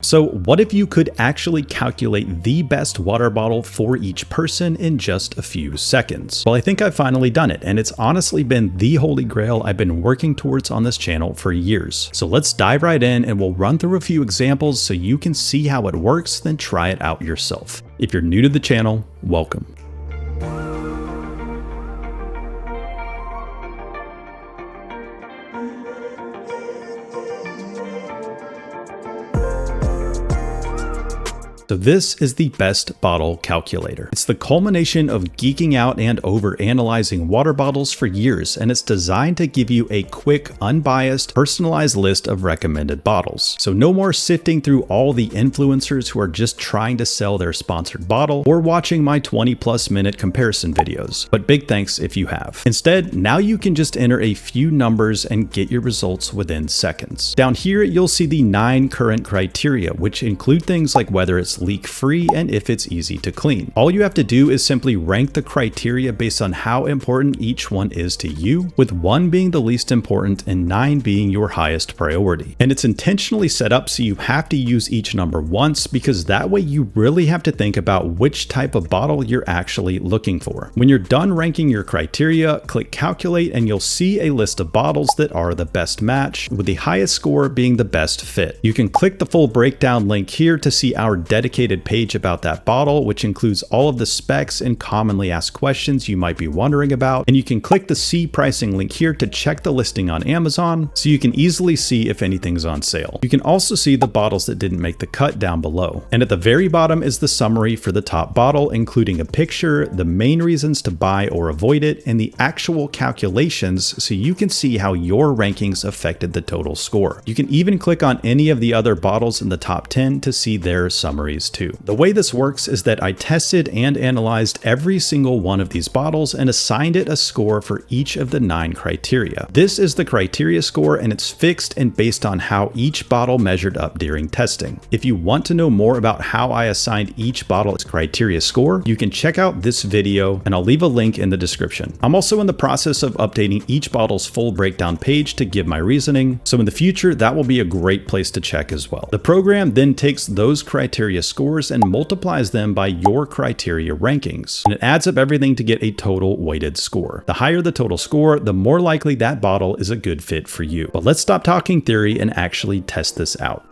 So what if you could actually calculate the best water bottle for each person in just a few seconds? Well, I think I've finally done it, and it's honestly been the holy grail I've been working towards on this channel for years. So let's dive right in and we'll run through a few examples so you can see how it works, then try it out yourself. If you're new to the channel, welcome. So this is the best bottle calculator. It's the culmination of geeking out and overanalyzing water bottles for years, and it's designed to give you a quick, unbiased, personalized list of recommended bottles. So no more sifting through all the influencers who are just trying to sell their sponsored bottle or watching my 20+ minute comparison videos. But big thanks if you have. Instead, now you can just enter a few numbers and get your results within seconds. Down here, you'll see the 9 current criteria, which include things like whether it's leak-free and if it's easy to clean. All you have to do is simply rank the criteria based on how important each one is to you, with 1 being the least important and 9 being your highest priority. And it's intentionally set up so you have to use each number once, because that way you really have to think about which type of bottle you're actually looking for. When you're done ranking your criteria, click calculate and you'll see a list of bottles that are the best match, with the highest score being the best fit. You can click the full breakdown link here to see our dedicated page about that bottle, which includes all of the specs and commonly asked questions you might be wondering about. And you can click the see pricing link here to check the listing on Amazon so you can easily see if anything's on sale. You can also see the bottles that didn't make the cut down below. And at the very bottom is the summary for the top bottle, including a picture, the main reasons to buy or avoid it, and the actual calculations so you can see how your rankings affected the total score. You can even click on any of the other bottles in the top 10 to see their summaries too. The way this works is that I tested and analyzed every single one of these bottles and assigned it a score for each of the 9 criteria. This is the criteria score, and it's fixed and based on how each bottle measured up during testing. If you want to know more about how I assigned each bottle its criteria score, you can check out this video and I'll leave a link in the description. I'm also in the process of updating each bottle's full breakdown page to give my reasoning, so in the future that will be a great place to check as well. The program then takes those criteria scores and multiplies them by your criteria rankings, and it adds up everything to get a total weighted score. The higher the total score, the more likely that bottle is a good fit for you. But let's stop talking theory and actually test this out.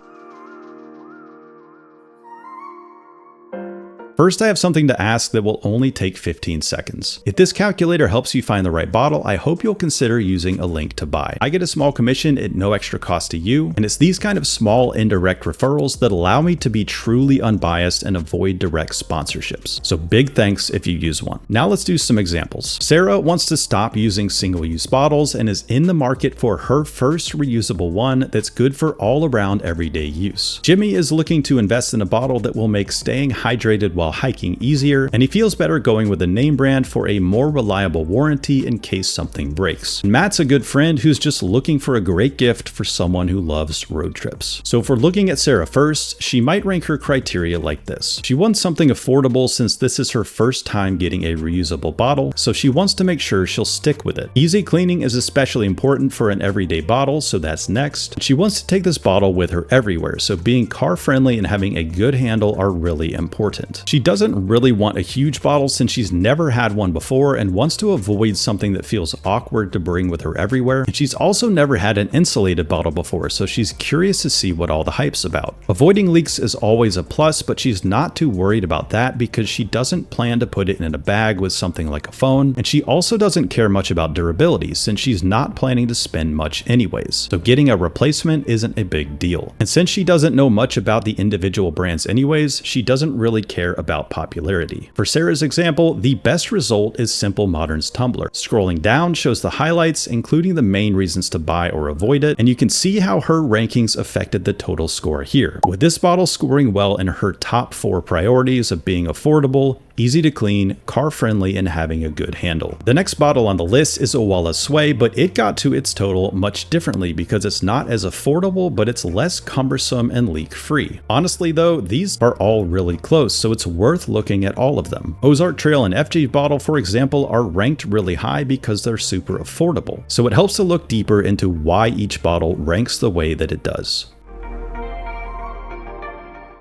First, I have something to ask that will only take 15 seconds. If this calculator helps you find the right bottle, I hope you'll consider using a link to buy. I get a small commission at no extra cost to you, and it's these kind of small indirect referrals that allow me to be truly unbiased and avoid direct sponsorships. So big thanks if you use one. Now let's do some examples. Sarah wants to stop using single-use bottles and is in the market for her first reusable one that's good for all around everyday use. Jimmy is looking to invest in a bottle that will make staying hydrated while hiking easier, and he feels better going with a name brand for a more reliable warranty in case something breaks. And Matt's a good friend who's just looking for a great gift for someone who loves road trips. So if we're looking at Sarah first, she might rank her criteria like this. She wants something affordable since this is her first time getting a reusable bottle, so she wants to make sure she'll stick with it. Easy cleaning is especially important for an everyday bottle, so that's next. She wants to take this bottle with her everywhere, so being car friendly and having a good handle are really important. She doesn't really want a huge bottle since she's never had one before and wants to avoid something that feels awkward to bring with her everywhere. And she's also never had an insulated bottle before, so she's curious to see what all the hype's about. Avoiding leaks is always a plus, but she's not too worried about that because she doesn't plan to put it in a bag with something like a phone, and she also doesn't care much about durability since she's not planning to spend much anyways. So getting a replacement isn't a big deal. And since she doesn't know much about the individual brands anyways, she doesn't really care about popularity. For Sarah's example, the best result is Simple Modern's tumbler. Scrolling down shows the highlights, including the main reasons to buy or avoid it, and you can see how her rankings affected the total score here, with this bottle scoring well in her top 4 priorities of being affordable, easy to clean, car-friendly, and having a good handle. The next bottle on the list is Owala Sway, but it got to its total much differently because it's not as affordable, but it's less cumbersome and leak-free. Honestly though, these are all really close, so it's worth looking at all of them. Ozark Trail and FG Bottle, for example, are ranked really high because they're super affordable, so it helps to look deeper into why each bottle ranks the way that it does.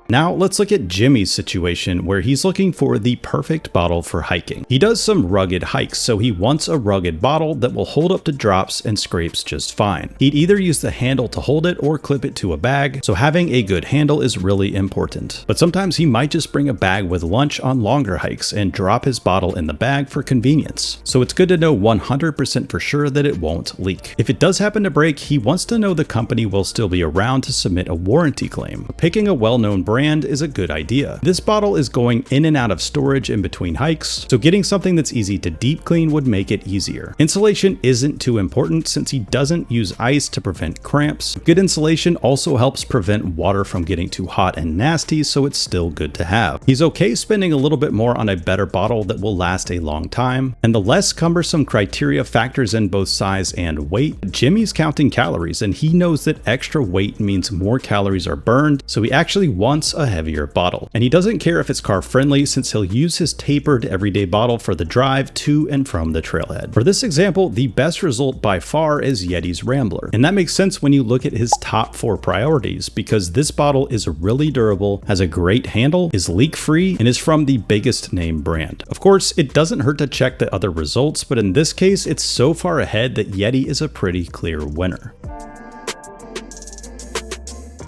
Now let's look at Jimmy's situation where he's looking for the perfect bottle for hiking. He does some rugged hikes, so he wants a rugged bottle that will hold up to drops and scrapes just fine. He'd either use the handle to hold it or clip it to a bag, so having a good handle is really important. But sometimes he might just bring a bag with lunch on longer hikes and drop his bottle in the bag for convenience. So it's good to know 100% for sure that it won't leak. If it does happen to break, he wants to know the company will still be around to submit a warranty claim. Picking a well-known brand is a good idea. This bottle is going in and out of storage in between hikes, so getting something that's easy to deep clean would make it easier. Insulation isn't too important since he doesn't use ice to prevent cramps. Good insulation also helps prevent water from getting too hot and nasty, so it's still good to have. He's okay spending a little bit more on a better bottle that will last a long time, and the less cumbersome criteria factors in both size and weight. Jimmy's counting calories, and he knows that extra weight means more calories are burned, so he actually wants a heavier bottle. And he doesn't care if it's car friendly since he'll use his tapered everyday bottle for the drive to and from the trailhead. For this example, the best result by far is Yeti's Rambler. And that makes sense when you look at his top 4 priorities, because this bottle is really durable, has a great handle, is leak free, and is from the biggest name brand. Of course, it doesn't hurt to check the other results, but in this case, it's so far ahead that Yeti is a pretty clear winner.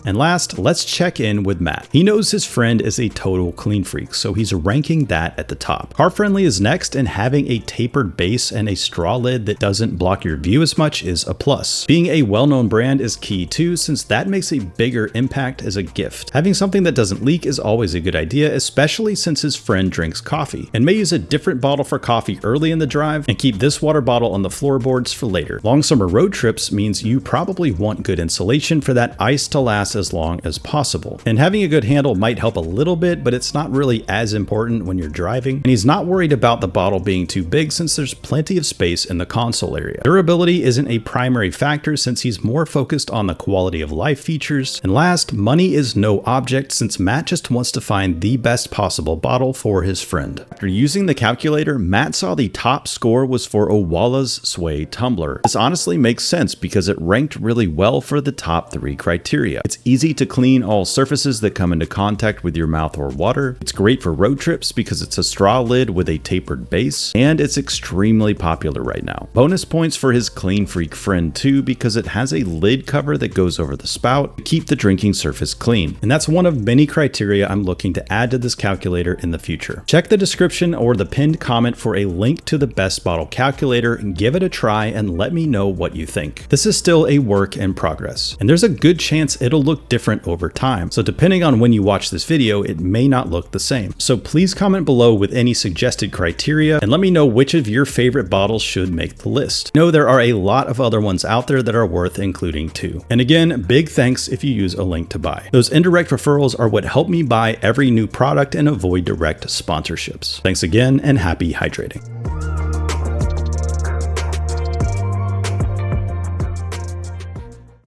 And last, let's check in with Matt. He knows his friend is a total clean freak, so he's ranking that at the top. Car friendly is next, and having a tapered base and a straw lid that doesn't block your view as much is a plus. Being a well-known brand is key too, since that makes a bigger impact as a gift. Having something that doesn't leak is always a good idea, especially since his friend drinks coffee, and may use a different bottle for coffee early in the drive, and keep this water bottle on the floorboards for later. Long summer road trips means you probably want good insulation for that ice to last as long as possible. And having a good handle might help a little bit, but it's not really as important when you're driving. And he's not worried about the bottle being too big since there's plenty of space in the console area. Durability isn't a primary factor since he's more focused on the quality of life features. And last, money is no object since Matt just wants to find the best possible bottle for his friend. After using the calculator, Matt saw the top score was for Owala's Sway Tumbler. This honestly makes sense because it ranked really well for the top 3 criteria. It's easy to clean all surfaces that come into contact with your mouth or water. It's great for road trips because it's a straw lid with a tapered base, and it's extremely popular right now. Bonus points for his clean freak friend too because it has a lid cover that goes over the spout to keep the drinking surface clean. And that's one of many criteria I'm looking to add to this calculator in the future. Check the description or the pinned comment for a link to the best bottle calculator and give it a try and let me know what you think. This is still a work in progress, and there's a good chance it'll look different over time. So depending on when you watch this video, it may not look the same. So please comment below with any suggested criteria and let me know which of your favorite bottles should make the list. Know there are a lot of other ones out there that are worth including too. And again, big thanks if you use a link to buy. Those indirect referrals are what help me buy every new product and avoid direct sponsorships. Thanks again and happy hydrating.